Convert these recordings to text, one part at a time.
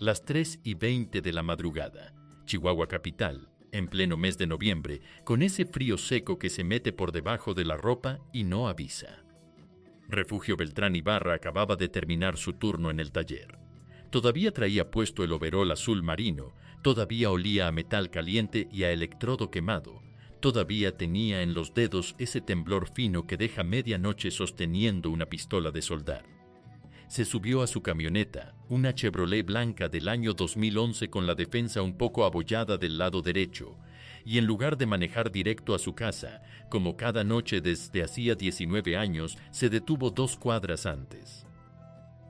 Las 3:20 de la madrugada, Chihuahua capital, en pleno mes de noviembre, con ese frío seco que se mete por debajo de la ropa y no avisa. Refugio Beltrán Ibarra acababa de terminar su turno en el taller. Todavía traía puesto el overol azul marino, todavía olía a metal caliente y a electrodo quemado, todavía tenía en los dedos ese temblor fino que deja medianoche sosteniendo una pistola de soldar. Se subió a su camioneta, una Chevrolet blanca del año 2011 con la defensa un poco abollada del lado derecho, y en lugar de manejar directo a su casa, como cada noche desde hacía 19 años, se detuvo 2 cuadras antes.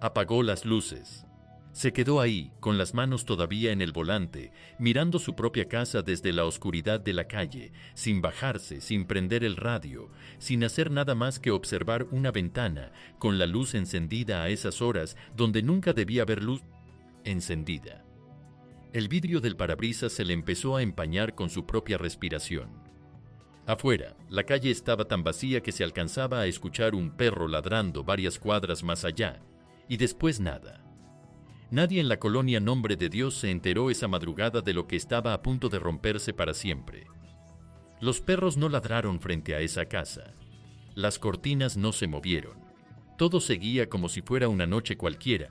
Apagó las luces. Se quedó ahí, con las manos todavía en el volante, mirando su propia casa desde la oscuridad de la calle, sin bajarse, sin prender el radio, sin hacer nada más que observar una ventana, con la luz encendida a esas horas donde nunca debía haber luz encendida. El vidrio del parabrisas se le empezó a empañar con su propia respiración. Afuera, la calle estaba tan vacía que se alcanzaba a escuchar un perro ladrando varias cuadras más allá, y después nada. Nadie en la colonia Nombre de Dios se enteró esa madrugada de lo que estaba a punto de romperse para siempre. Los perros no ladraron frente a esa casa. Las cortinas no se movieron. Todo seguía como si fuera una noche cualquiera,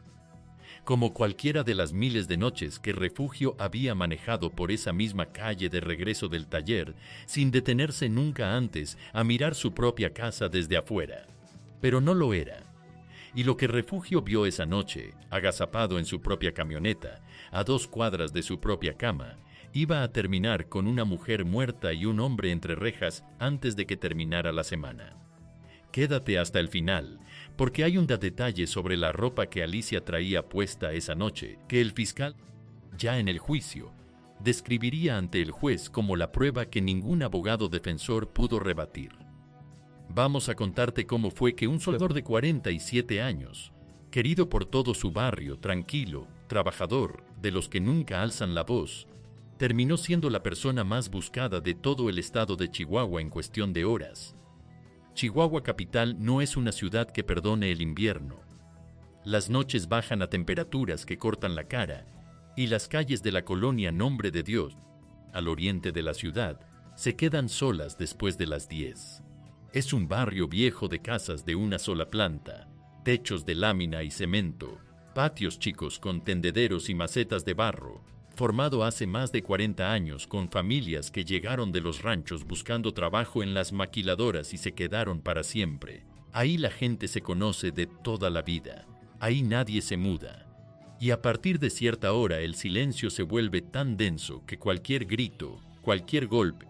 como cualquiera de las miles de noches que Refugio había manejado por esa misma calle de regreso del taller, sin detenerse nunca antes a mirar su propia casa desde afuera. Pero no lo era. Y lo que Refugio vio esa noche, agazapado en su propia camioneta, a 2 cuadras de su propia cama, iba a terminar con una mujer muerta y un hombre entre rejas antes de que terminara la semana. Quédate hasta el final, porque hay un detalle sobre la ropa que Alicia traía puesta esa noche, que el fiscal, ya en el juicio, describiría ante el juez como la prueba que ningún abogado defensor pudo rebatir. Vamos a contarte cómo fue que un soldador de 47 años, querido por todo su barrio, tranquilo, trabajador, de los que nunca alzan la voz, terminó siendo la persona más buscada de todo el estado de Chihuahua en cuestión de horas. Chihuahua capital no es una ciudad que perdone el invierno. Las noches bajan a temperaturas que cortan la cara, y las calles de la colonia Nombre de Dios, al oriente de la ciudad, se quedan solas después de las 10. Es un barrio viejo de casas de una sola planta, techos de lámina y cemento, patios chicos con tendederos y macetas de barro, formado hace más de 40 años con familias que llegaron de los ranchos buscando trabajo en las maquiladoras y se quedaron para siempre. Ahí la gente se conoce de toda la vida, ahí nadie se muda. Y a partir de cierta hora el silencio se vuelve tan denso que cualquier grito, cualquier golpe,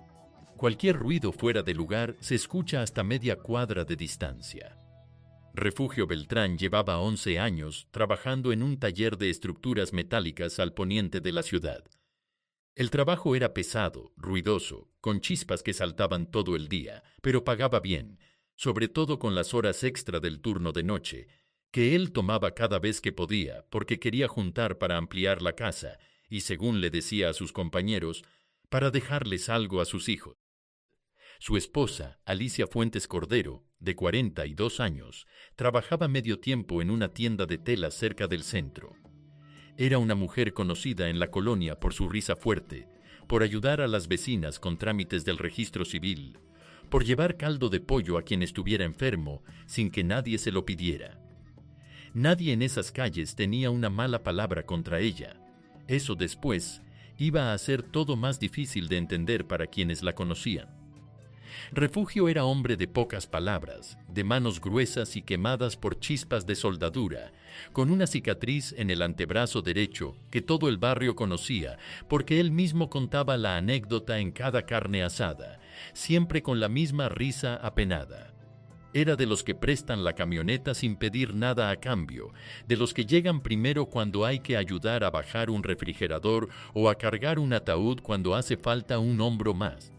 cualquier ruido fuera de lugar se escucha hasta media cuadra de distancia. Refugio Beltrán llevaba 11 años trabajando en un taller de estructuras metálicas al poniente de la ciudad. El trabajo era pesado, ruidoso, con chispas que saltaban todo el día, pero pagaba bien, sobre todo con las horas extra del turno de noche, que él tomaba cada vez que podía porque quería juntar para ampliar la casa y, según le decía a sus compañeros, para dejarles algo a sus hijos. Su esposa, Alicia Fuentes Cordero, de 42 años, trabajaba medio tiempo en una tienda de telas cerca del centro. Era una mujer conocida en la colonia por su risa fuerte, por ayudar a las vecinas con trámites del registro civil, por llevar caldo de pollo a quien estuviera enfermo sin que nadie se lo pidiera. Nadie en esas calles tenía una mala palabra contra ella. Eso después iba a hacer todo más difícil de entender para quienes la conocían. Refugio era hombre de pocas palabras, de manos gruesas y quemadas por chispas de soldadura, con una cicatriz en el antebrazo derecho que todo el barrio conocía, porque él mismo contaba la anécdota en cada carne asada, siempre con la misma risa apenada. Era de los que prestan la camioneta sin pedir nada a cambio, de los que llegan primero cuando hay que ayudar a bajar un refrigerador o a cargar un ataúd cuando hace falta un hombro más.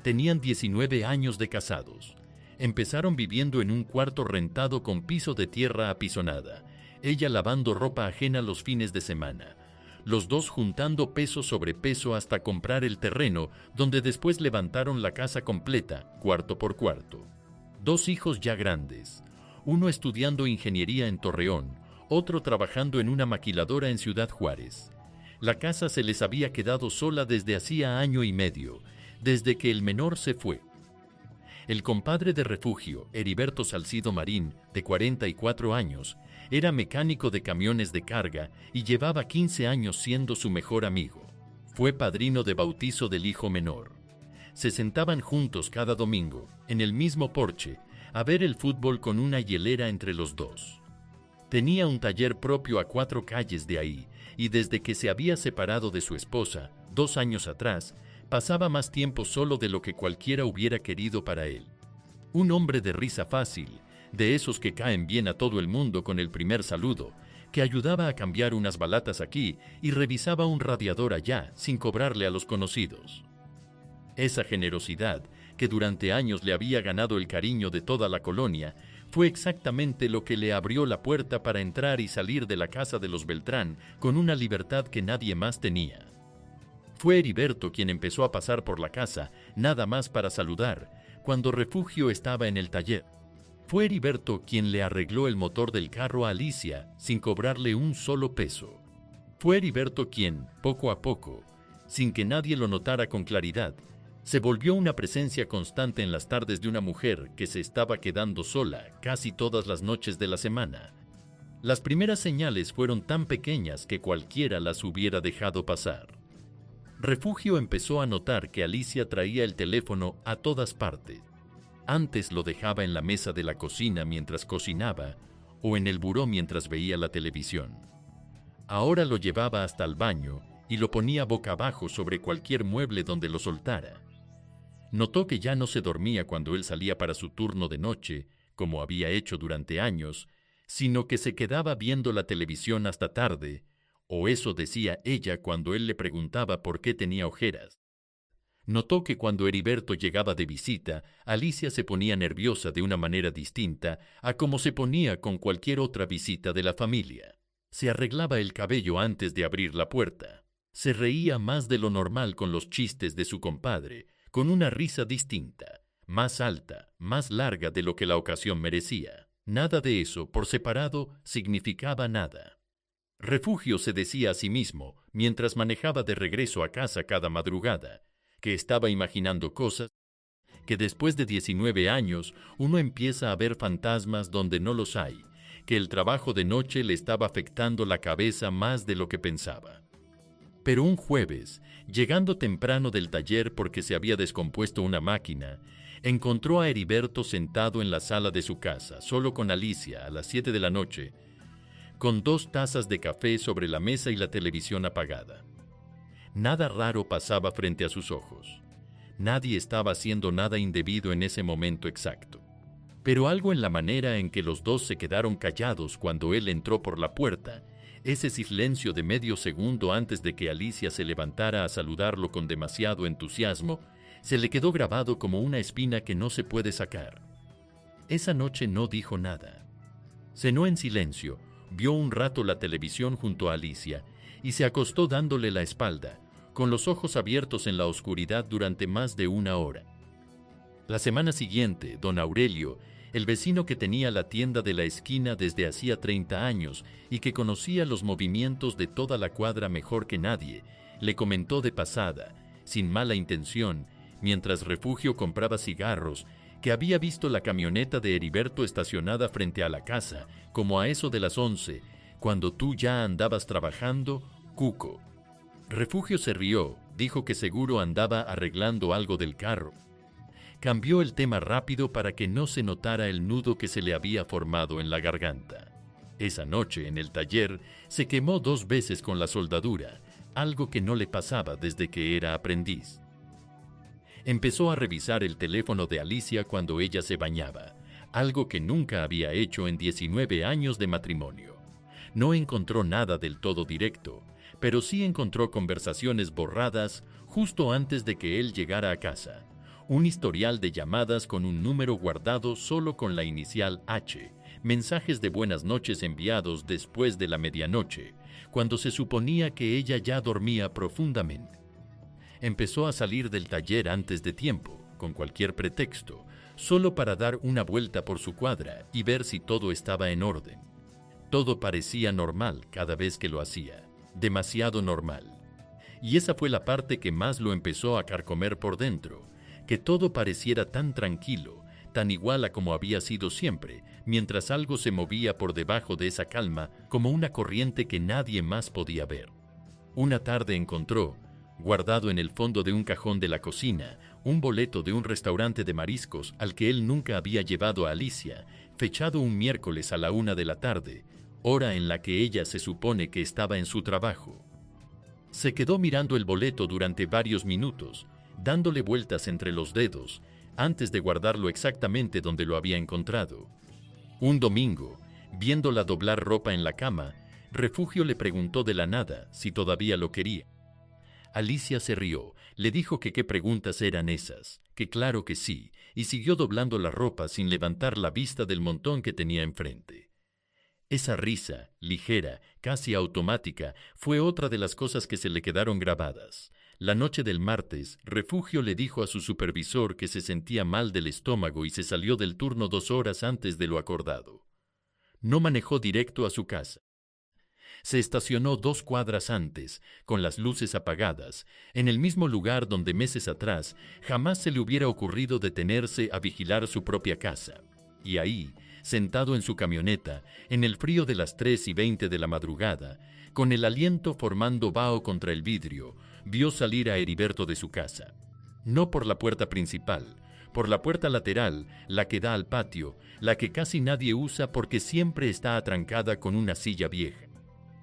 Tenían 19 años de casados. Empezaron viviendo en un cuarto rentado con piso de tierra apisonada, ella lavando ropa ajena los fines de semana, los dos juntando peso sobre peso hasta comprar el terreno, donde después levantaron la casa completa, cuarto por cuarto. 2 hijos ya grandes, uno estudiando ingeniería en Torreón, otro trabajando en una maquiladora en Ciudad Juárez. La casa se les había quedado sola desde hacía año y medio, desde que el menor se fue. El compadre de Refugio, Heriberto Salcido Marín, de 44 años, era mecánico de camiones de carga y llevaba 15 años siendo su mejor amigo. Fue padrino de bautizo del hijo menor. Se sentaban juntos cada domingo, en el mismo porche, a ver el fútbol con una hielera entre los dos. Tenía un taller propio a 4 calles de ahí, y desde que se había separado de su esposa, 2 años atrás, pasaba más tiempo solo de lo que cualquiera hubiera querido para él. Un hombre de risa fácil, de esos que caen bien a todo el mundo con el primer saludo, que ayudaba a cambiar unas balatas aquí y revisaba un radiador allá sin cobrarle a los conocidos. Esa generosidad, que durante años le había ganado el cariño de toda la colonia, fue exactamente lo que le abrió la puerta para entrar y salir de la casa de los Beltrán con una libertad que nadie más tenía. Fue Heriberto quien empezó a pasar por la casa, nada más para saludar, cuando Refugio estaba en el taller. Fue Heriberto quien le arregló el motor del carro a Alicia sin cobrarle un solo peso. Fue Heriberto quien, poco a poco, sin que nadie lo notara con claridad, se volvió una presencia constante en las tardes de una mujer que se estaba quedando sola casi todas las noches de la semana. Las primeras señales fueron tan pequeñas que cualquiera las hubiera dejado pasar. Refugio empezó a notar que Alicia traía el teléfono a todas partes. Antes lo dejaba en la mesa de la cocina mientras cocinaba o en el buró mientras veía la televisión. Ahora lo llevaba hasta el baño y lo ponía boca abajo sobre cualquier mueble donde lo soltara. Notó que ya no se dormía cuando él salía para su turno de noche, como había hecho durante años, sino que se quedaba viendo la televisión hasta tarde, o eso decía ella cuando él le preguntaba por qué tenía ojeras. Notó que cuando Heriberto llegaba de visita, Alicia se ponía nerviosa de una manera distinta a como se ponía con cualquier otra visita de la familia. Se arreglaba el cabello antes de abrir la puerta. Se reía más de lo normal con los chistes de su compadre, con una risa distinta, más alta, más larga de lo que la ocasión merecía. Nada de eso, por separado, significaba nada. Refugio se decía a sí mismo, mientras manejaba de regreso a casa cada madrugada, que estaba imaginando cosas, que después de 19 años uno empieza a ver fantasmas donde no los hay, que el trabajo de noche le estaba afectando la cabeza más de lo que pensaba. Pero un jueves, llegando temprano del taller porque se había descompuesto una máquina, encontró a Heriberto sentado en la sala de su casa, solo con Alicia, a las 7 de la noche, con 2 tazas de café sobre la mesa y la televisión apagada. Nada raro pasaba frente a sus ojos. Nadie estaba haciendo nada indebido en ese momento exacto. Pero algo en la manera en que los dos se quedaron callados cuando él entró por la puerta, ese silencio de medio segundo antes de que Alicia se levantara a saludarlo con demasiado entusiasmo, se le quedó grabado como una espina que no se puede sacar. Esa noche no dijo nada. Cenó en silencio, vio un rato la televisión junto a Alicia y se acostó dándole la espalda, con los ojos abiertos en la oscuridad durante más de 1 hora. La semana siguiente, don Aurelio, el vecino que tenía la tienda de la esquina desde hacía 30 años y que conocía los movimientos de toda la cuadra mejor que nadie, le comentó de pasada, sin mala intención, mientras Refugio compraba cigarros, que había visto la camioneta de Heriberto estacionada frente a la casa, como a eso de las 11, cuando tú ya andabas trabajando, cuco. Refugio se rió, dijo que seguro andaba arreglando algo del carro. Cambió el tema rápido para que no se notara el nudo que se le había formado en la garganta. Esa noche, en el taller, se quemó 2 veces con la soldadura, algo que no le pasaba desde que era aprendiz. Empezó a revisar el teléfono de Alicia cuando ella se bañaba, algo que nunca había hecho en 19 años de matrimonio. No encontró nada del todo directo, pero sí encontró conversaciones borradas justo antes de que él llegara a casa. Un historial de llamadas con un número guardado solo con la inicial H, mensajes de buenas noches enviados después de la medianoche, cuando se suponía que ella ya dormía profundamente. Empezó a salir del taller antes de tiempo, con cualquier pretexto, solo para dar una vuelta por su cuadra y ver si todo estaba en orden. Todo parecía normal cada vez que lo hacía, demasiado normal. Y esa fue la parte que más lo empezó a carcomer por dentro, que todo pareciera tan tranquilo, tan igual a como había sido siempre, mientras algo se movía por debajo de esa calma como una corriente que nadie más podía ver. Una tarde encontró, guardado en el fondo de un cajón de la cocina, un boleto de un restaurante de mariscos al que él nunca había llevado a Alicia, fechado un miércoles a la 1 de la tarde, hora en la que ella se supone que estaba en su trabajo. Se quedó mirando el boleto durante varios minutos, dándole vueltas entre los dedos, antes de guardarlo exactamente donde lo había encontrado. Un domingo, viéndola doblar ropa en la cama, Refugio le preguntó de la nada si todavía lo quería. Alicia se rió, le dijo que qué preguntas eran esas, que claro que sí, y siguió doblando la ropa sin levantar la vista del montón que tenía enfrente. Esa risa, ligera, casi automática, fue otra de las cosas que se le quedaron grabadas. La noche del martes, Refugio le dijo a su supervisor que se sentía mal del estómago y se salió del turno 2 horas antes de lo acordado. No manejó directo a su casa. Se estacionó 2 cuadras antes, con las luces apagadas, en el mismo lugar donde meses atrás jamás se le hubiera ocurrido detenerse a vigilar su propia casa. Y ahí, sentado en su camioneta, en el frío de las 3:20 de la madrugada, con el aliento formando vaho contra el vidrio, vio salir a Heriberto de su casa. No por la puerta principal, por la puerta lateral, la que da al patio, la que casi nadie usa porque siempre está atrancada con una silla vieja.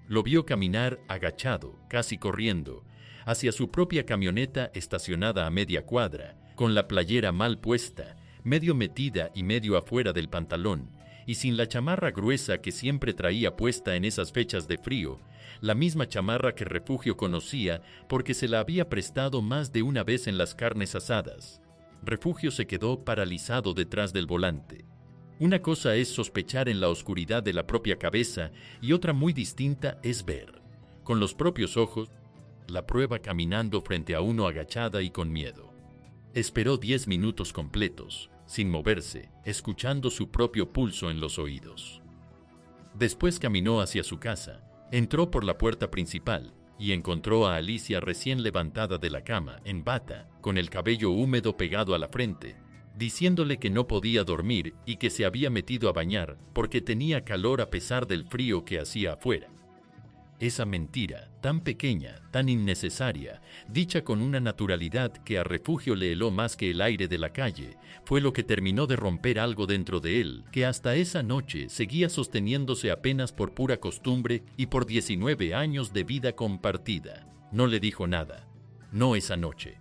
Lo vio caminar agachado, casi corriendo, hacia su propia camioneta estacionada a media cuadra, con la playera mal puesta, medio metida y medio afuera del pantalón, y sin la chamarra gruesa que siempre traía puesta en esas fechas de frío, la misma chamarra que Refugio conocía porque se la había prestado más de una vez en las carnes asadas. Refugio se quedó paralizado detrás del volante. Una cosa es sospechar en la oscuridad de la propia cabeza y otra muy distinta es ver, con los propios ojos, la prueba caminando frente a uno agachada y con miedo. Esperó 10 minutos completos, sin moverse, escuchando su propio pulso en los oídos. Después caminó hacia su casa, entró por la puerta principal y encontró a Alicia recién levantada de la cama, en bata, con el cabello húmedo pegado a la frente, diciéndole que no podía dormir y que se había metido a bañar porque tenía calor a pesar del frío que hacía afuera. Esa mentira, tan pequeña, tan innecesaria, dicha con una naturalidad que a Refugio le heló más que el aire de la calle, fue lo que terminó de romper algo dentro de él, que hasta esa noche seguía sosteniéndose apenas por pura costumbre y por 19 años de vida compartida. No le dijo nada, no esa noche.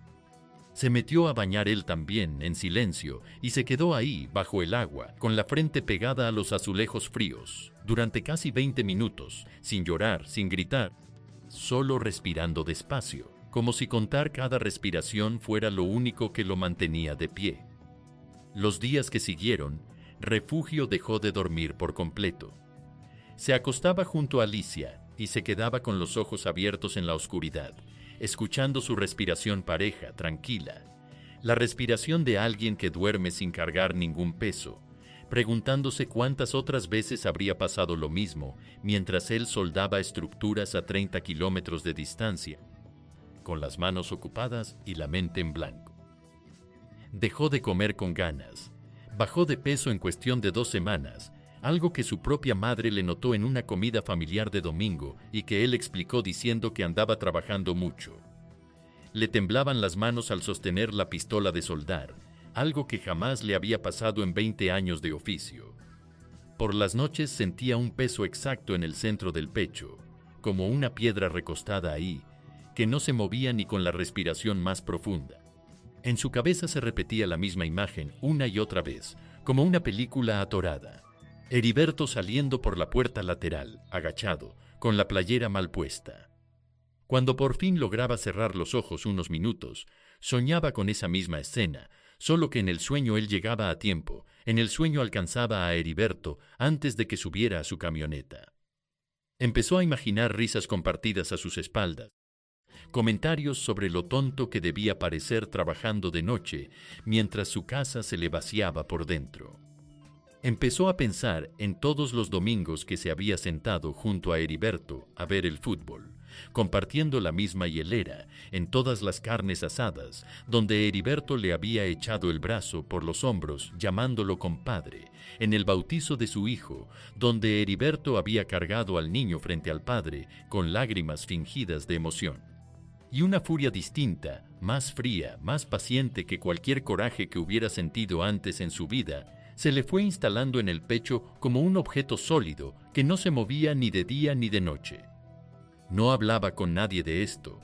Se metió a bañar él también, en silencio, y se quedó ahí, bajo el agua, con la frente pegada a los azulejos fríos, durante casi 20 minutos, sin llorar, sin gritar, solo respirando despacio, como si contar cada respiración fuera lo único que lo mantenía de pie. Los días que siguieron, Refugio dejó de dormir por completo. Se acostaba junto a Alicia y se quedaba con los ojos abiertos en la oscuridad, escuchando su respiración pareja, tranquila, la respiración de alguien que duerme sin cargar ningún peso, preguntándose cuántas otras veces habría pasado lo mismo mientras él soldaba estructuras a 30 kilómetros de distancia, con las manos ocupadas y la mente en blanco. Dejó de comer con ganas, bajó de peso en cuestión de 2 semanas, algo que su propia madre le notó en una comida familiar de domingo y que él explicó diciendo que andaba trabajando mucho. Le temblaban las manos al sostener la pistola de soldar, algo que jamás le había pasado en 20 años de oficio. Por las noches sentía un peso exacto en el centro del pecho, como una piedra recostada ahí, que no se movía ni con la respiración más profunda. En su cabeza se repetía la misma imagen una y otra vez, como una película atorada. Heriberto saliendo por la puerta lateral, agachado, con la playera mal puesta. Cuando por fin lograba cerrar los ojos unos minutos, soñaba con esa misma escena, solo que en el sueño él llegaba a tiempo, en el sueño alcanzaba a Heriberto antes de que subiera a su camioneta. Empezó a imaginar risas compartidas a sus espaldas, comentarios sobre lo tonto que debía parecer trabajando de noche mientras su casa se le vaciaba por dentro. Empezó a pensar en todos los domingos que se había sentado junto a Heriberto a ver el fútbol, compartiendo la misma hielera, en todas las carnes asadas, donde Heriberto le había echado el brazo por los hombros llamándolo compadre, en el bautizo de su hijo, donde Heriberto había cargado al niño frente al padre con lágrimas fingidas de emoción. Y una furia distinta, más fría, más paciente que cualquier coraje que hubiera sentido antes en su vida, se le fue instalando en el pecho como un objeto sólido que no se movía ni de día ni de noche. No hablaba con nadie de esto.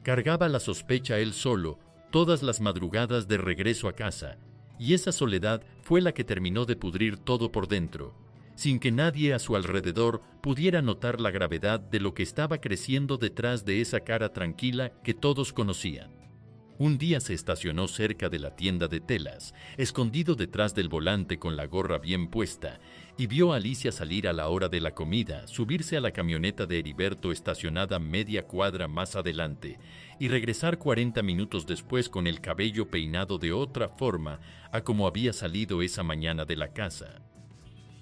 Cargaba la sospecha él solo todas las madrugadas de regreso a casa, y esa soledad fue la que terminó de pudrir todo por dentro, sin que nadie a su alrededor pudiera notar la gravedad de lo que estaba creciendo detrás de esa cara tranquila que todos conocían. Un día se estacionó cerca de la tienda de telas, escondido detrás del volante con la gorra bien puesta, y vio a Alicia salir a la hora de la comida, subirse a la camioneta de Heriberto estacionada media cuadra más adelante, y regresar 40 minutos después con el cabello peinado de otra forma a como había salido esa mañana de la casa.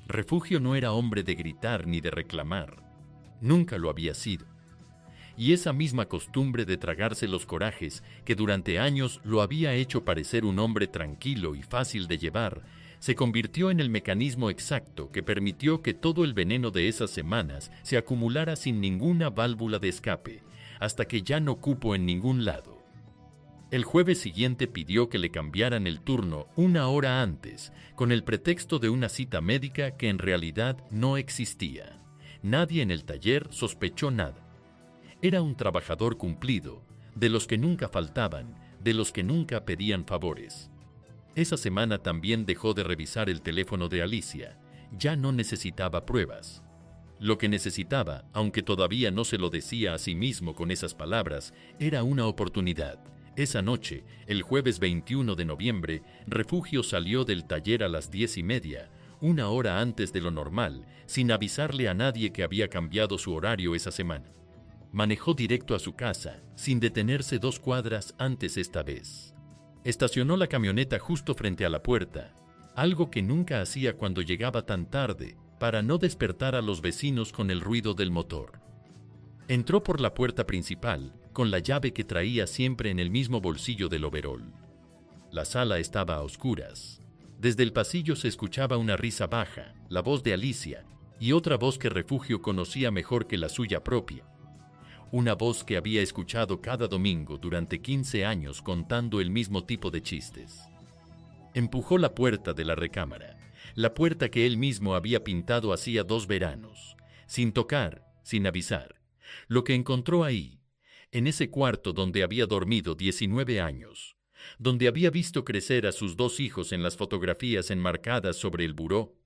Refugio no era hombre de gritar ni de reclamar. Nunca lo había sido. Y esa misma costumbre de tragarse los corajes que durante años lo había hecho parecer un hombre tranquilo y fácil de llevar, se convirtió en el mecanismo exacto que permitió que todo el veneno de esas semanas se acumulara sin ninguna válvula de escape, hasta que ya no cupo en ningún lado. El jueves siguiente pidió que le cambiaran el turno una hora antes, con el pretexto de una cita médica que en realidad no existía. Nadie en el taller sospechó nada. Era un trabajador cumplido, de los que nunca faltaban, de los que nunca pedían favores. Esa semana también dejó de revisar el teléfono de Alicia. Ya no necesitaba pruebas. Lo que necesitaba, aunque todavía no se lo decía a sí mismo con esas palabras, era una oportunidad. Esa noche, el jueves 21 de noviembre, Refugio salió del taller a las 10:30, una hora antes de lo normal, sin avisarle a nadie que había cambiado su horario esa semana. Manejó directo a su casa, sin detenerse 2 cuadras antes esta vez. Estacionó la camioneta justo frente a la puerta, algo que nunca hacía cuando llegaba tan tarde, para no despertar a los vecinos con el ruido del motor. Entró por la puerta principal, con la llave que traía siempre en el mismo bolsillo del overol. La sala estaba a oscuras. Desde el pasillo se escuchaba una risa baja, la voz de Alicia, y otra voz que Refugio conocía mejor que la suya propia. Una voz que había escuchado cada domingo durante 15 años contando el mismo tipo de chistes. Empujó la puerta de la recámara, la puerta que él mismo había pintado hacía 2 veranos, sin tocar, sin avisar. Lo que encontró ahí, en ese cuarto donde había dormido 19 años, donde había visto crecer a sus 2 hijos en las fotografías enmarcadas sobre el buró,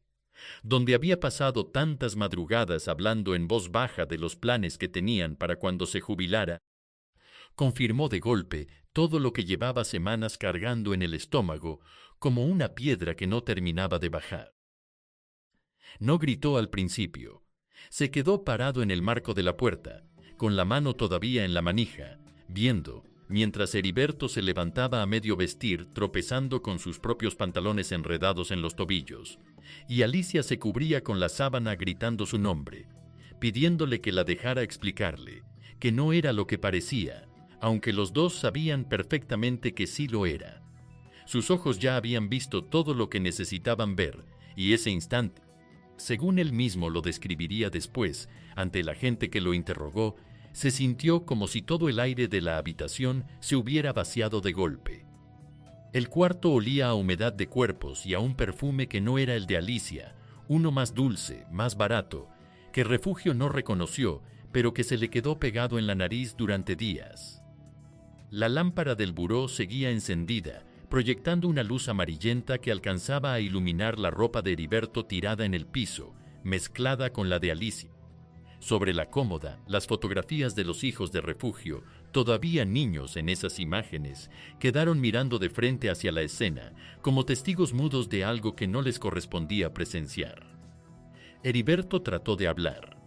donde había pasado tantas madrugadas hablando en voz baja de los planes que tenían para cuando se jubilara, confirmó de golpe todo lo que llevaba semanas cargando en el estómago como una piedra que no terminaba de bajar. No gritó al principio. Se quedó parado en el marco de la puerta, con la mano todavía en la manija, viendo, mientras Heriberto se levantaba a medio vestir tropezando con sus propios pantalones enredados en los tobillos, y Alicia se cubría con la sábana gritando su nombre, pidiéndole que la dejara explicarle, que no era lo que parecía, aunque los dos sabían perfectamente que sí lo era. Sus ojos ya habían visto todo lo que necesitaban ver, y ese instante, según él mismo lo describiría después, ante la gente que lo interrogó, se sintió como si todo el aire de la habitación se hubiera vaciado de golpe. El cuarto olía a humedad de cuerpos y a un perfume que no era el de Alicia, uno más dulce, más barato, que Refugio no reconoció, pero que se le quedó pegado en la nariz durante días. La lámpara del buró seguía encendida, proyectando una luz amarillenta que alcanzaba a iluminar la ropa de Heriberto tirada en el piso, mezclada con la de Alicia. Sobre la cómoda, las fotografías de los hijos de Refugio, todavía niños en esas imágenes, quedaron mirando de frente hacia la escena, como testigos mudos de algo que no les correspondía presenciar. Heriberto trató de hablar.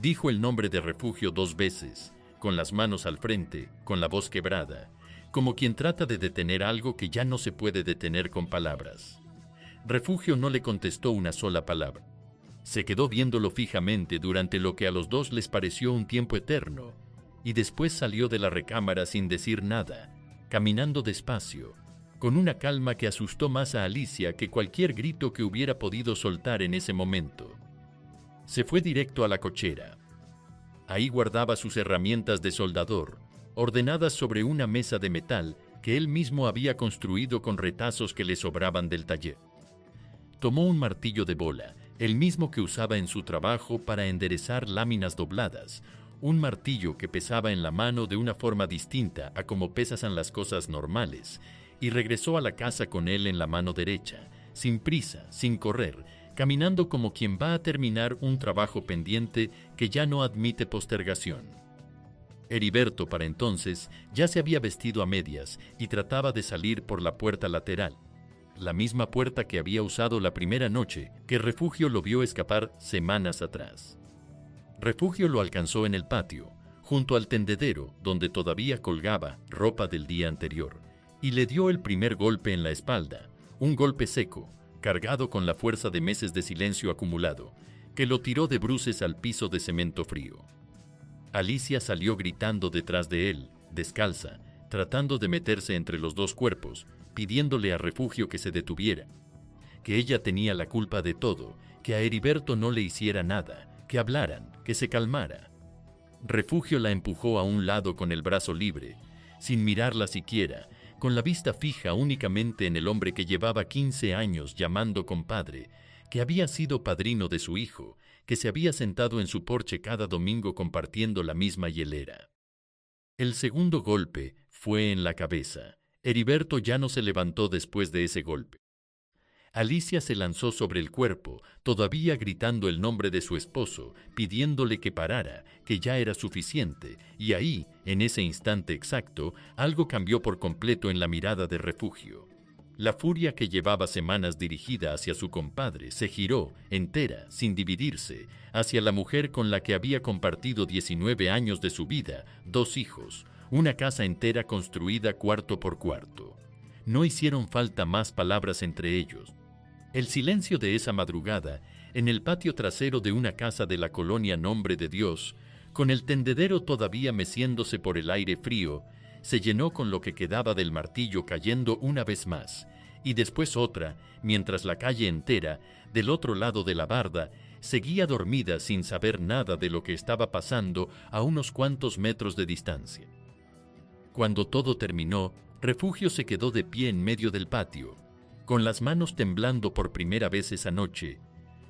Dijo el nombre de Refugio 2 veces, con las manos al frente, con la voz quebrada, como quien trata de detener algo que ya no se puede detener con palabras. Refugio no le contestó una sola palabra. Se quedó viéndolo fijamente durante lo que a los dos les pareció un tiempo eterno, y después salió de la recámara sin decir nada, caminando despacio, con una calma que asustó más a Alicia que cualquier grito que hubiera podido soltar en ese momento. Se fue directo a la cochera. Ahí guardaba sus herramientas de soldador, ordenadas sobre una mesa de metal que él mismo había construido con retazos que le sobraban del taller. Tomó un martillo de bola, el mismo que usaba en su trabajo para enderezar láminas dobladas, un martillo que pesaba en la mano de una forma distinta a como pesan las cosas normales, y regresó a la casa con él en la mano derecha, sin prisa, sin correr, caminando como quien va a terminar un trabajo pendiente que ya no admite postergación. Heriberto, para entonces, ya se había vestido a medias y trataba de salir por la puerta lateral, la misma puerta que había usado la primera noche que Refugio lo vio escapar semanas atrás. Refugio lo alcanzó en el patio, junto al tendedero donde todavía colgaba ropa del día anterior, y le dio el primer golpe en la espalda, un golpe seco, cargado con la fuerza de meses de silencio acumulado, que lo tiró de bruces al piso de cemento frío. Alicia salió gritando detrás de él, descalza, tratando de meterse entre los dos cuerpos, pidiéndole a Refugio que se detuviera, que ella tenía la culpa de todo, que a Heriberto no le hiciera nada, que hablaran, que se calmara. Refugio la empujó a un lado con el brazo libre, sin mirarla siquiera, con la vista fija únicamente en el hombre que llevaba 15 años llamando compadre, que había sido padrino de su hijo, que se había sentado en su porche cada domingo compartiendo la misma hielera. El segundo golpe fue en la cabeza. Heriberto ya no se levantó después de ese golpe. Alicia se lanzó sobre el cuerpo, todavía gritando el nombre de su esposo, pidiéndole que parara, que ya era suficiente, y ahí, en ese instante exacto, algo cambió por completo en la mirada de Refugio. La furia que llevaba semanas dirigida hacia su compadre se giró, entera, sin dividirse, hacia la mujer con la que había compartido 19 años de su vida, 2 hijos, una casa entera construida cuarto por cuarto. No hicieron falta más palabras entre ellos. El silencio de esa madrugada, en el patio trasero de una casa de la colonia Nombre de Dios, con el tendedero todavía meciéndose por el aire frío, se llenó con lo que quedaba del martillo cayendo una vez más, y después otra, mientras la calle entera, del otro lado de la barda, seguía dormida sin saber nada de lo que estaba pasando a unos cuantos metros de distancia. Cuando todo terminó, Refugio se quedó de pie en medio del patio, con las manos temblando por primera vez esa noche,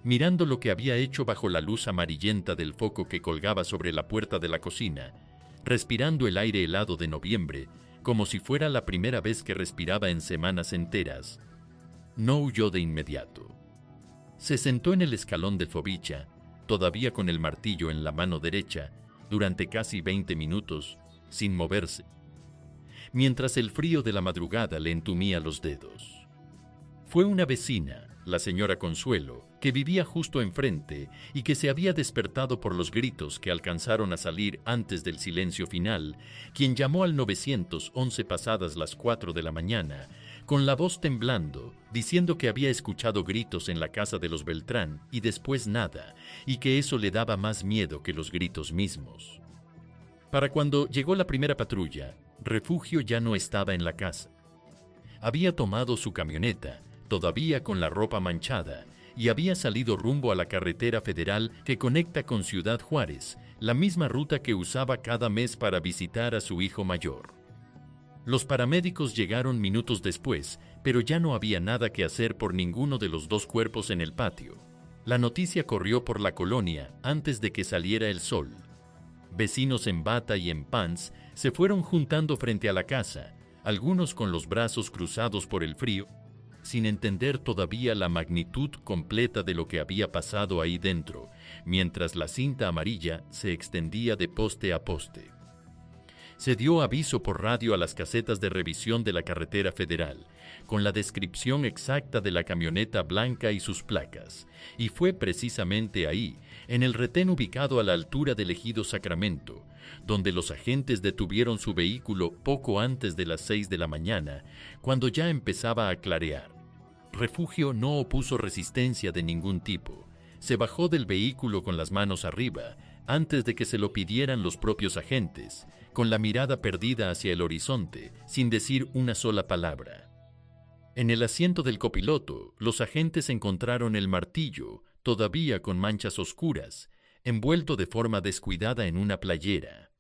mirando lo que había hecho bajo la luz amarillenta del foco que colgaba sobre la puerta de la cocina, respirando el aire helado de noviembre, como si fuera la primera vez que respiraba en semanas enteras. No huyó de inmediato. Se sentó en el escalón de Fovicha, todavía con el martillo en la mano derecha, durante casi 20 minutos, sin moverse, mientras el frío de la madrugada le entumía los dedos. Fue una vecina, la señora Consuelo, que vivía justo enfrente y que se había despertado por los gritos que alcanzaron a salir antes del silencio final, quien llamó al 911 pasadas las 4 de la mañana, con la voz temblando, diciendo que había escuchado gritos en la casa de los Beltrán y después nada, y que eso le daba más miedo que los gritos mismos. Para cuando llegó la primera patrulla, Refugio ya no estaba en la casa. Había tomado su camioneta, todavía con la ropa manchada, y había salido rumbo a la carretera federal que conecta con Ciudad Juárez, la misma ruta que usaba cada mes para visitar a su hijo mayor. Los paramédicos llegaron minutos después, pero ya no había nada que hacer por ninguno de los dos cuerpos en el patio. La noticia corrió por la colonia antes de que saliera el sol. Vecinos en bata y en pants se fueron juntando frente a la casa, algunos con los brazos cruzados por el frío, sin entender todavía la magnitud completa de lo que había pasado ahí dentro, mientras la cinta amarilla se extendía de poste a poste. Se dio aviso por radio a las casetas de revisión de la carretera federal, con la descripción exacta de la camioneta blanca y sus placas, y fue precisamente ahí, en el retén ubicado a la altura del ejido Sacramento, donde los agentes detuvieron su vehículo poco antes de las 6 de la mañana, cuando ya empezaba a clarear. Refugio no opuso resistencia de ningún tipo. Se bajó del vehículo con las manos arriba, antes de que se lo pidieran los propios agentes, con la mirada perdida hacia el horizonte, sin decir una sola palabra. En el asiento del copiloto, los agentes encontraron el martillo, todavía con manchas oscuras, envuelto de forma descuidada en una playera.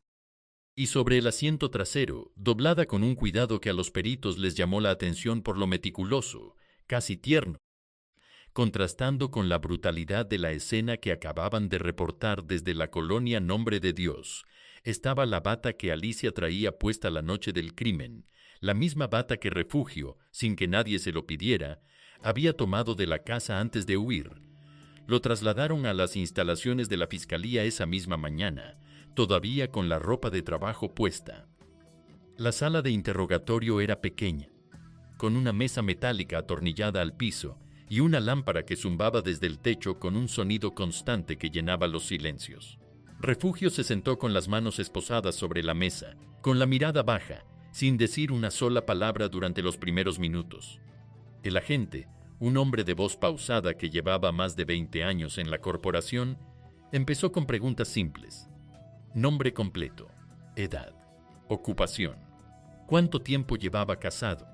Y sobre el asiento trasero, doblada con un cuidado que a los peritos les llamó la atención por lo meticuloso, casi tierno, contrastando con la brutalidad de la escena que acababan de reportar desde la colonia Nombre de Dios, estaba la bata que Alicia traía puesta la noche del crimen, la misma bata que Refugio, sin que nadie se lo pidiera, había tomado de la casa antes de huir. Lo trasladaron a las instalaciones de la fiscalía esa misma mañana, todavía con la ropa de trabajo puesta. La sala de interrogatorio era pequeña, con una mesa metálica atornillada al piso y una lámpara que zumbaba desde el techo con un sonido constante que llenaba los silencios. Refugio se sentó con las manos esposadas sobre la mesa, con la mirada baja, sin decir una sola palabra durante los primeros minutos. El agente, un hombre de voz pausada que llevaba más de 20 años en la corporación, empezó con preguntas simples. Nombre completo, edad, ocupación, cuánto tiempo llevaba casado.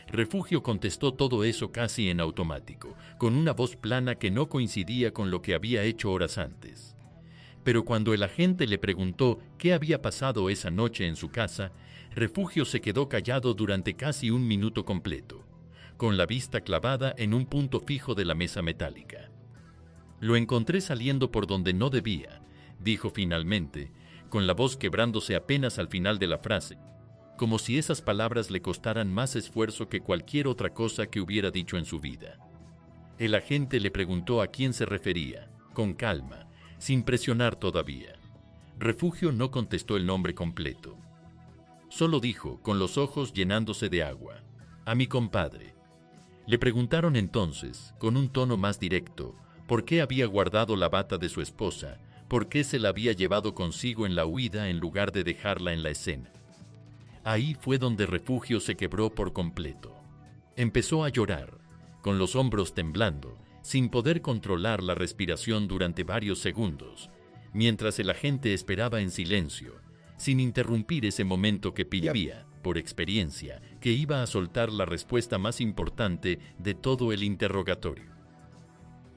Refugio contestó todo eso casi en automático, con una voz plana que no coincidía con lo que había hecho horas antes. Pero cuando el agente le preguntó qué había pasado esa noche en su casa, Refugio se quedó callado durante casi un minuto completo, con la vista clavada en un punto fijo de la mesa metálica. Lo encontré saliendo por donde no debía, dijo finalmente, con la voz quebrándose apenas al final de la frase, como si esas palabras le costaran más esfuerzo que cualquier otra cosa que hubiera dicho en su vida. El agente le preguntó a quién se refería, con calma, sin presionar todavía. Refugio no contestó el nombre completo. Solo dijo, con los ojos llenándose de agua, a mi compadre. Le preguntaron entonces, con un tono más directo, por qué había guardado la bata de su esposa, por qué se la había llevado consigo en la huida en lugar de dejarla en la escena. Ahí fue donde Refugio se quebró por completo. Empezó a llorar, con los hombros temblando, sin poder controlar la respiración durante varios segundos, mientras el agente esperaba en silencio, sin interrumpir ese momento que pillaba, por experiencia, que iba a soltar la respuesta más importante de todo el interrogatorio.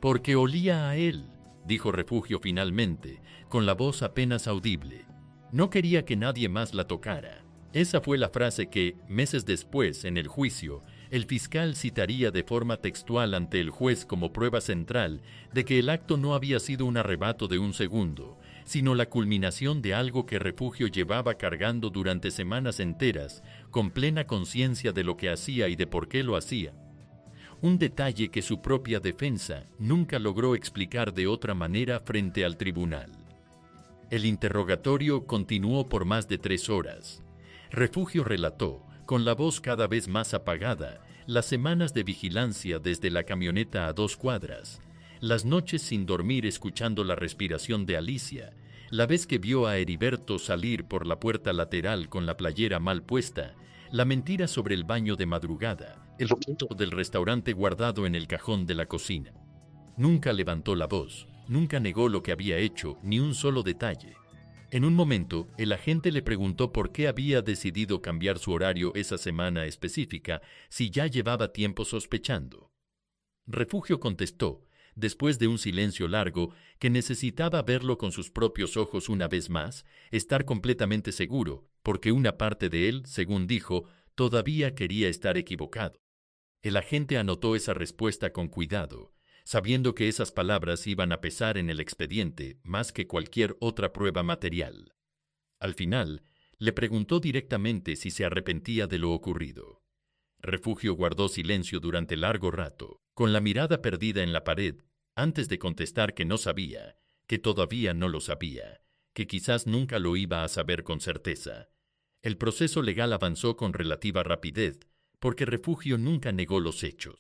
Porque olía a él, dijo Refugio finalmente, con la voz apenas audible. No quería que nadie más la tocara. Esa fue la frase que, meses después, en el juicio, el fiscal citaría de forma textual ante el juez como prueba central de que el acto no había sido un arrebato de un segundo, sino la culminación de algo que Refugio llevaba cargando durante semanas enteras, con plena conciencia de lo que hacía y de por qué lo hacía. Un detalle que su propia defensa nunca logró explicar de otra manera frente al tribunal. El interrogatorio continuó por más de 3 horas. Refugio relató, con la voz cada vez más apagada, las semanas de vigilancia desde la camioneta a 2 cuadras, las noches sin dormir escuchando la respiración de Alicia, la vez que vio a Heriberto salir por la puerta lateral con la playera mal puesta, la mentira sobre el baño de madrugada, el objeto del restaurante guardado en el cajón de la cocina. Nunca levantó la voz, nunca negó lo que había hecho, ni un solo detalle. En un momento, el agente le preguntó por qué había decidido cambiar su horario esa semana específica si ya llevaba tiempo sospechando. Refugio contestó, después de un silencio largo, que necesitaba verlo con sus propios ojos una vez más, estar completamente seguro, porque una parte de él, según dijo, todavía quería estar equivocado. El agente anotó esa respuesta con cuidado, sabiendo que esas palabras iban a pesar en el expediente más que cualquier otra prueba material. Al final, le preguntó directamente si se arrepentía de lo ocurrido. Refugio guardó silencio durante largo rato, con la mirada perdida en la pared, antes de contestar que no sabía, que todavía no lo sabía, que quizás nunca lo iba a saber con certeza. El proceso legal avanzó con relativa rapidez, porque Refugio nunca negó los hechos.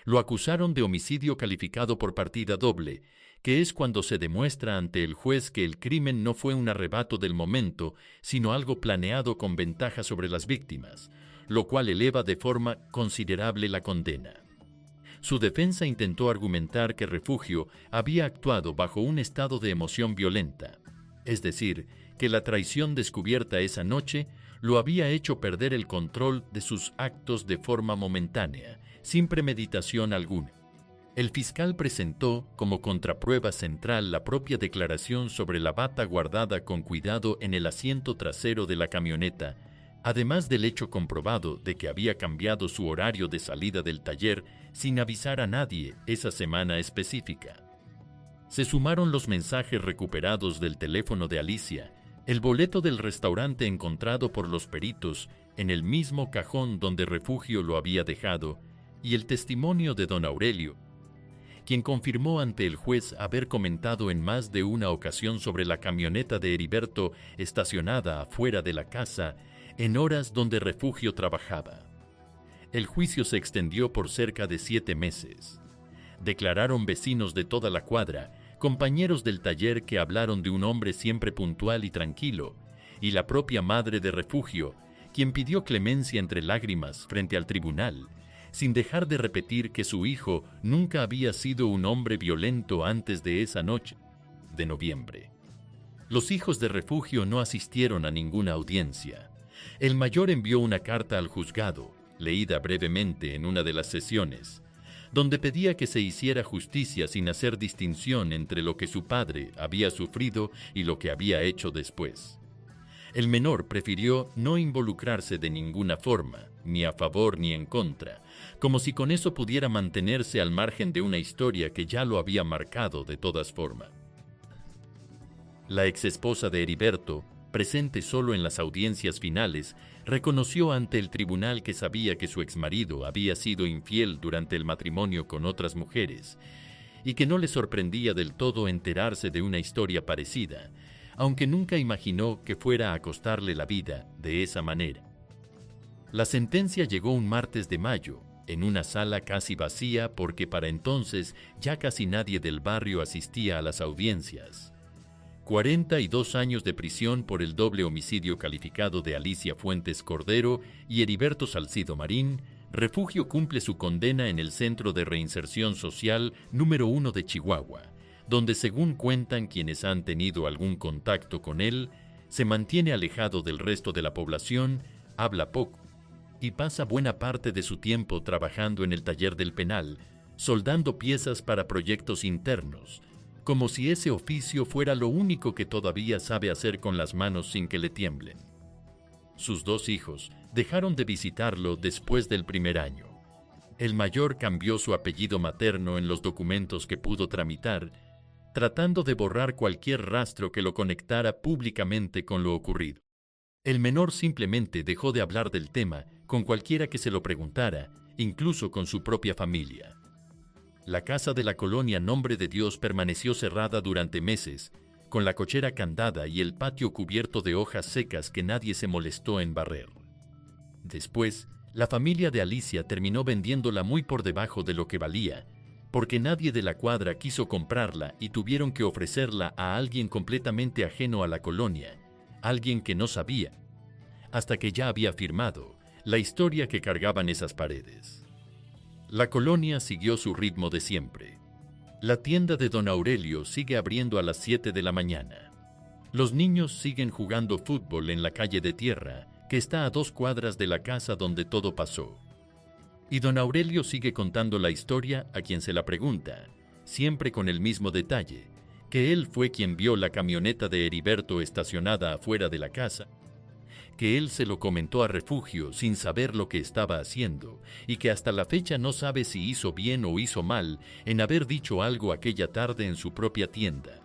Lo acusaron de homicidio calificado por partida doble, que es cuando se demuestra ante el juez que el crimen no fue un arrebato del momento, sino algo planeado con ventaja sobre las víctimas, lo cual eleva de forma considerable la condena. Su defensa intentó argumentar que Refugio había actuado bajo un estado de emoción violenta, es decir, que la traición descubierta esa noche lo había hecho perder el control de sus actos de forma momentánea, sin premeditación alguna. El fiscal presentó como contraprueba central la propia declaración sobre la bata guardada con cuidado en el asiento trasero de la camioneta, además del hecho comprobado de que había cambiado su horario de salida del taller sin avisar a nadie esa semana específica. Se sumaron los mensajes recuperados del teléfono de Alicia, el boleto del restaurante encontrado por los peritos en el mismo cajón donde Refugio lo había dejado, y el testimonio de don Aurelio, quien confirmó ante el juez haber comentado en más de una ocasión sobre la camioneta de Heriberto estacionada afuera de la casa en horas donde Refugio trabajaba. El juicio se extendió por cerca de 7 meses. Declararon vecinos de toda la cuadra, compañeros del taller que hablaron de un hombre siempre puntual y tranquilo, y la propia madre de Refugio, quien pidió clemencia entre lágrimas frente al tribunal, sin dejar de repetir que su hijo nunca había sido un hombre violento antes de esa noche de noviembre. Los hijos de Refugio no asistieron a ninguna audiencia. El mayor envió una carta al juzgado, leída brevemente en una de las sesiones, donde pedía que se hiciera justicia sin hacer distinción entre lo que su padre había sufrido y lo que había hecho después. El menor prefirió no involucrarse de ninguna forma, ni a favor ni en contra, como si con eso pudiera mantenerse al margen de una historia que ya lo había marcado de todas formas. La exesposa de Heriberto, presente solo en las audiencias finales, reconoció ante el tribunal que sabía que su exmarido había sido infiel durante el matrimonio con otras mujeres y que no le sorprendía del todo enterarse de una historia parecida, aunque nunca imaginó que fuera a costarle la vida de esa manera. La sentencia llegó un martes de mayo, en una sala casi vacía porque para entonces ya casi nadie del barrio asistía a las audiencias. 42 años de prisión por el doble homicidio calificado de Alicia Fuentes Cordero y Heriberto Salcido Marín. Refugio cumple su condena en el Centro de Reinserción Social número 1 de Chihuahua, donde, según cuentan quienes han tenido algún contacto con él, se mantiene alejado del resto de la población, habla poco y pasa buena parte de su tiempo trabajando en el taller del penal, soldando piezas para proyectos internos, como si ese oficio fuera lo único que todavía sabe hacer con las manos sin que le tiemblen. Sus 2 hijos dejaron de visitarlo después del primer año. El mayor cambió su apellido materno en los documentos que pudo tramitar, tratando de borrar cualquier rastro que lo conectara públicamente con lo ocurrido. El menor simplemente dejó de hablar del tema con cualquiera que se lo preguntara, incluso con su propia familia. La casa de la colonia Nombre de Dios permaneció cerrada durante meses, con la cochera candada y el patio cubierto de hojas secas que nadie se molestó en barrer. Después, la familia de Alicia terminó vendiéndola muy por debajo de lo que valía, porque nadie de la cuadra quiso comprarla y tuvieron que ofrecerla a alguien completamente ajeno a la colonia, alguien que no sabía, hasta que ya había firmado, la historia que cargaban esas paredes. La colonia siguió su ritmo de siempre. La tienda de don Aurelio sigue abriendo a las 7 de la mañana. Los niños siguen jugando fútbol en la calle de tierra, que está a 2 cuadras de la casa donde todo pasó. Y don Aurelio sigue contando la historia a quien se la pregunta, siempre con el mismo detalle, que él fue quien vio la camioneta de Heriberto estacionada afuera de la casa, que él se lo comentó a Refugio sin saber lo que estaba haciendo y que hasta la fecha no sabe si hizo bien o hizo mal en haber dicho algo aquella tarde en su propia tienda.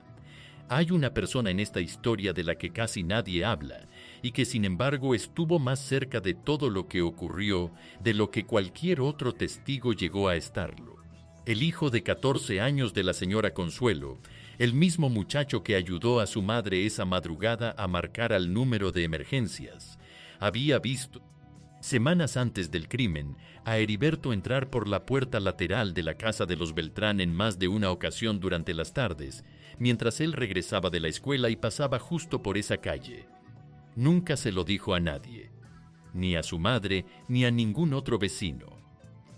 Hay una persona en esta historia de la que casi nadie habla y que sin embargo estuvo más cerca de todo lo que ocurrió de lo que cualquier otro testigo llegó a estarlo. El hijo de 14 años de la señora Consuelo, el mismo muchacho que ayudó a su madre esa madrugada a marcar al número de emergencias, había visto, semanas antes del crimen, a Heriberto entrar por la puerta lateral de la casa de los Beltrán en más de una ocasión durante las tardes, mientras él regresaba de la escuela y pasaba justo por esa calle. Nunca se lo dijo a nadie, ni a su madre ni a ningún otro vecino.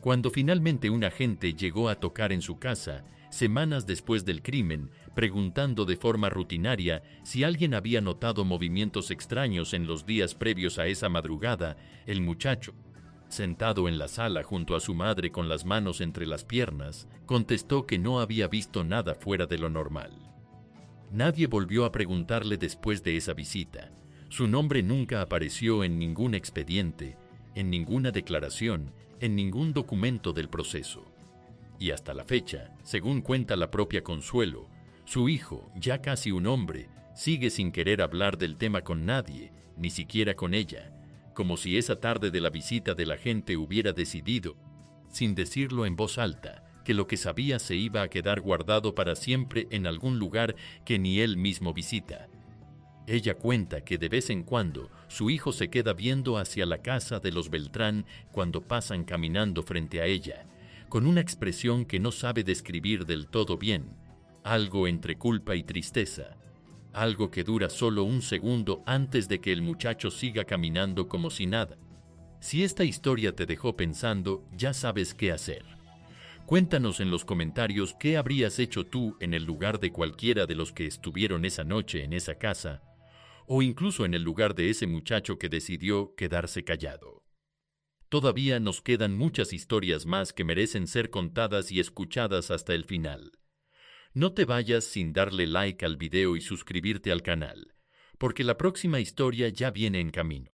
Cuando finalmente un agente llegó a tocar en su casa, semanas después del crimen, preguntando de forma rutinaria si alguien había notado movimientos extraños en los días previos a esa madrugada, el muchacho, sentado en la sala junto a su madre con las manos entre las piernas, contestó que no había visto nada fuera de lo normal. Nadie volvió a preguntarle después de esa visita. Su nombre nunca apareció en ningún expediente, en ninguna declaración, en ningún documento del proceso. Y hasta la fecha, según cuenta la propia Consuelo, su hijo, ya casi un hombre, sigue sin querer hablar del tema con nadie, ni siquiera con ella, como si esa tarde de la visita del agente hubiera decidido, sin decirlo en voz alta, que lo que sabía se iba a quedar guardado para siempre en algún lugar que ni él mismo visita. Ella cuenta que de vez en cuando su hijo se queda viendo hacia la casa de los Beltrán cuando pasan caminando frente a ella, con una expresión que no sabe describir del todo bien, algo entre culpa y tristeza, algo que dura solo un segundo antes de que el muchacho siga caminando como si nada. Si esta historia te dejó pensando, ya sabes qué hacer. Cuéntanos en los comentarios qué habrías hecho tú en el lugar de cualquiera de los que estuvieron esa noche en esa casa, o incluso en el lugar de ese muchacho que decidió quedarse callado. Todavía nos quedan muchas historias más que merecen ser contadas y escuchadas hasta el final. No te vayas sin darle like al video y suscribirte al canal, porque la próxima historia ya viene en camino.